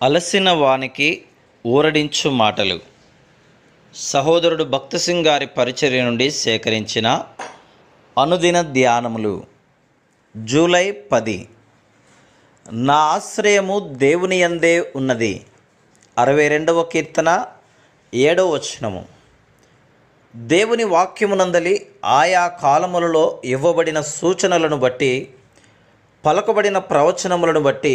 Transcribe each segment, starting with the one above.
అలసిన వానికి ఊరడించు మాటలు. సహోదరుడు భక్తసింగ్ గారి పరిచర్య నుండి సేకరించిన అనుదిన ధ్యానములు. జూలై 10. నా ఆశ్రయము దేవుని యందే ఉన్నది. 62వ కీర్తన 7వ వచనము. దేవుని వాక్యమునందలి ఆయా కాలములలో ఇవ్వబడిన సూచనలను బట్టి, పలకబడిన ప్రవచనములను బట్టి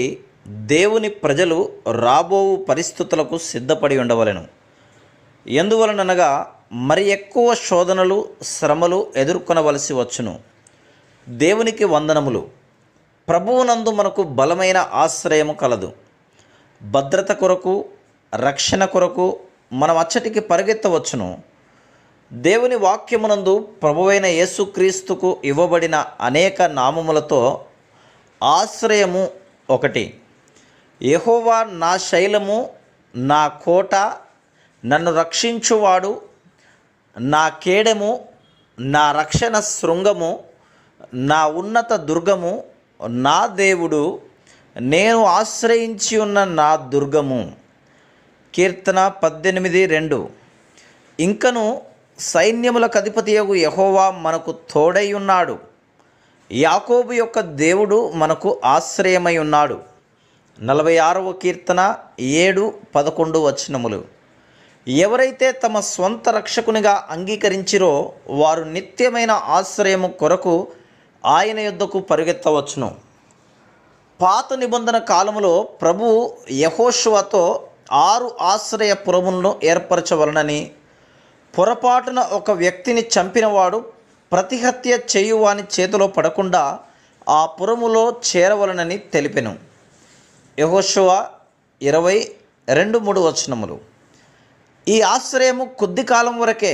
దేవుని ప్రజలు రాబోవు పరిస్థితులకు సిద్ధపడి ఉండవలెను. ఎందువలననగా మరి ఎక్కువ శోధనలు, శ్రమలు ఎదుర్కొనవలసి వచ్చును. దేవునికి వందనములు. ప్రభువునందు మనకు బలమైన ఆశ్రయము కలదు. భద్రత కొరకు, రక్షణ కొరకు మనం అచ్చటికి పరిగెత్తవచ్చును. దేవుని వాక్యమునందు ప్రభువైన యేసుక్రీస్తుకు ఇవ్వబడిన అనేక నామములతో ఆశ్రయము ఒకటి. యెహోవా నా శైలము, నా కోట, నన్ను రక్షించువాడు, నా కేడెము, నా రక్షణ శృంగము, నా ఉన్నత దుర్గము, నా దేవుడు, నేను ఆశ్రయించి ఉన్న నా దుర్గము. కీర్తన 18:2. ఇంకను సైన్యములకు అధిపతియగు యెహోవా మనకు తోడై ఉన్నాడు. యాకోబు యొక్క దేవుడు మనకు ఆశ్రయమై ఉన్నాడు. 46వ కీర్తన 7-11 వచనములు. ఎవరైతే తమ స్వంత రక్షకునిగా అంగీకరించిరో వారు నిత్యమైన ఆశ్రయము కొరకు ఆయన యొద్దకు పరిగెత్తవచ్చును. పాత నిబంధన కాలములో ప్రభువు యెహోషువతో 6 ఆశ్రయపురములను ఏర్పరచవలనని, పొరపాటున ఒక వ్యక్తిని చంపినవాడు ప్రతిహత్య చేయువాని చేతిలో పడకుండా ఆ పురములో చేరవలనని తెలిపెను. యెహోషువ 20:2-3 వచనములు. ఈ ఆశ్రయము కొద్ది కాలం వరకే,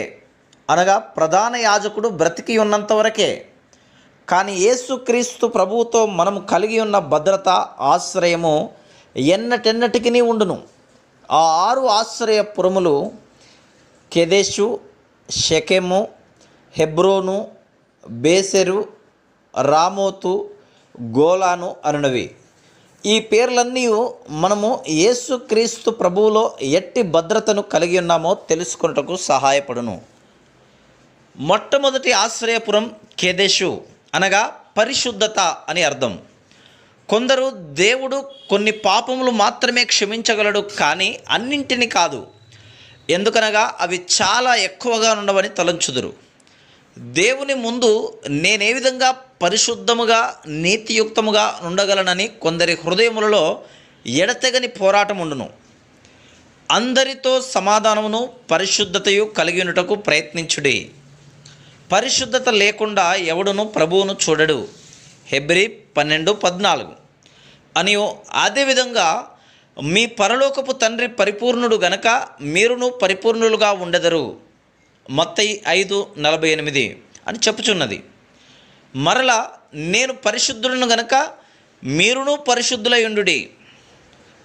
అనగా ప్రధాన యాజకుడు బ్రతికి ఉన్నంత వరకే. కానీ యేసుక్రీస్తు ప్రభువుతో మనము కలిగి ఉన్న భద్రత, ఆశ్రయము ఎన్నటెన్నటికి ఉండును. ఆ 6 ఆశ్రయపురములు కెదెషు, షెకెము, హెబ్రోను, బేసెరు, రామోతు, గోలాను అనునవి. ఈ పేర్లన్నీ మనము యేసుక్రీస్తు ప్రభువులో ఎట్టి భద్రతను కలిగి ఉన్నామో తెలుసుకొనుటకు సహాయపడును. మొట్టమొదటి ఆశ్రయపురం కెదెషు, అనగా పరిశుద్ధత అని అర్థం. కొందరు దేవుడు కొన్ని పాపములు మాత్రమే క్షమించగలడు, కానీ అన్నింటినీ కాదు. ఎందుకనగా అవి చాలా ఎక్కువగా ఉండవని తలంచుదురు. దేవుని ముందు నేనే విధంగా పరిశుద్ధముగా, నీతియుక్తముగా ఉండగలనని కొందరి హృదయములలో ఎడతెగని పోరాటం ఉండును. అందరితో సమాధానమును, పరిశుద్ధతయు కలిగి ఉండుటకు ప్రయత్నించుడి. పరిశుద్ధత లేకుండా ఎవడును ప్రభువును చూడడు. హెబ్రీ 12:14 అని. అదేవిధంగా మీ పరలోకపు తండ్రి పరిపూర్ణుడు గనక మీరును పరిపూర్ణులుగా ఉండెదరు. మత్తయి 5:48 అని చెప్పుచున్నది. మరలా నేను పరిశుద్ధులను గనక మీరును పరిశుద్ధులై ఉండుడి.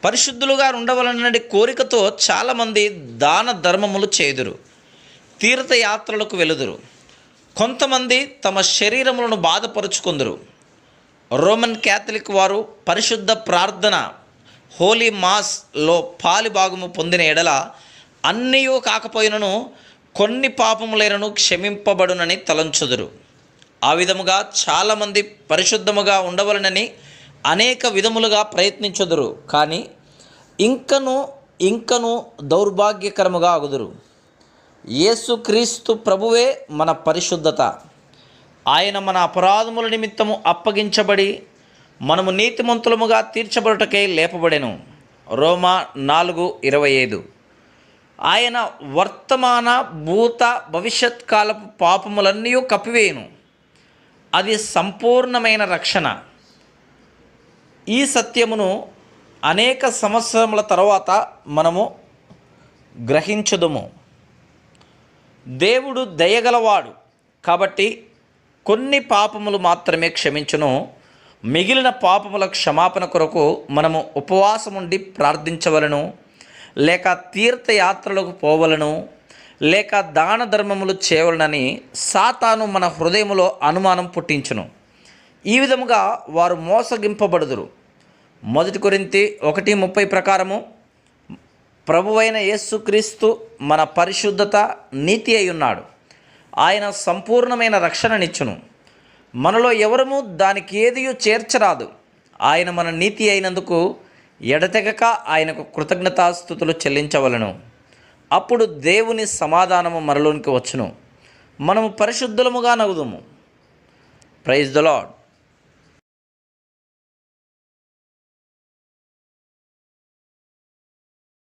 పరిశుద్ధులుగా ఉండవలనని కోరికతో చాలామంది దాన ధర్మములు చేయుదురు, తీర్థయాత్రలకు వెలుదురు. కొంతమంది తమ శరీరములను బాధపరుచుకుందురు. రోమన్ క్యాథలిక్ వారు పరిశుద్ధ ప్రార్థన, హోలీ మాస్లో పాలిభాగము పొందిన ఎడల అన్నీయూ కాకపోయినను కొన్ని పాపములైనను క్షమింపబడునని తలంచుదురు. ఆ విధముగా చాలామంది పరిశుద్ధముగా ఉండవలనని అనేక విధములుగా ప్రయత్నించుదురు, కానీ ఇంకను దౌర్భాగ్యకరముగా అగుదురు. యేసుక్రీస్తు ప్రభువే మన పరిశుద్ధత. ఆయన మన అపరాధముల నిమిత్తము అప్పగించబడి మనము నీతిమంతులముగా తీర్చబడుటకై లేపబడెను. రోమా 4:25. ఆయన వర్తమాన, భూత, భవిష్యత్ కాలపు పాపములన్నీ కప్పివేయును. అది సంపూర్ణమైన రక్షణ. ఈ సత్యమును అనేక సంవత్సరముల తర్వాత మనము గ్రహించుదుము. దేవుడు దయగలవాడు కాబట్టి కొన్ని పాపములు మాత్రమే క్షమించును. మిగిలిన పాపముల క్షమాపణ కొరకు మనము ఉపవాసముండి ప్రార్థించవలను, లేక తీర్థయాత్రలకు పోవలను, లేక దాన ధర్మములు చేయవలనని సాతాను మన హృదయములో అనుమానం పుట్టించును. ఈ విధముగా వారు మోసగింపబడుదురు. 1 కొరింథీ 1:30 ప్రకారము ప్రభువైన యేసుక్రీస్తు మన పరిశుద్ధత, నీతి అయి ఉన్నాడు. ఆయన సంపూర్ణమైన రక్షణనిచ్చును. మనలో ఎవరము దానికి ఏదియూ చేర్చరాదు. ఆయన మన నీతి అయినందుకు ఎడతెగక ఆయనకు కృతజ్ఞతాస్తుతులు చెల్లించవలను. అప్పుడు దేవుని సమాధానము మనలోనికి వచ్చును. మనము పరిశుద్ధులముగా నగుదుము. Praise the lord.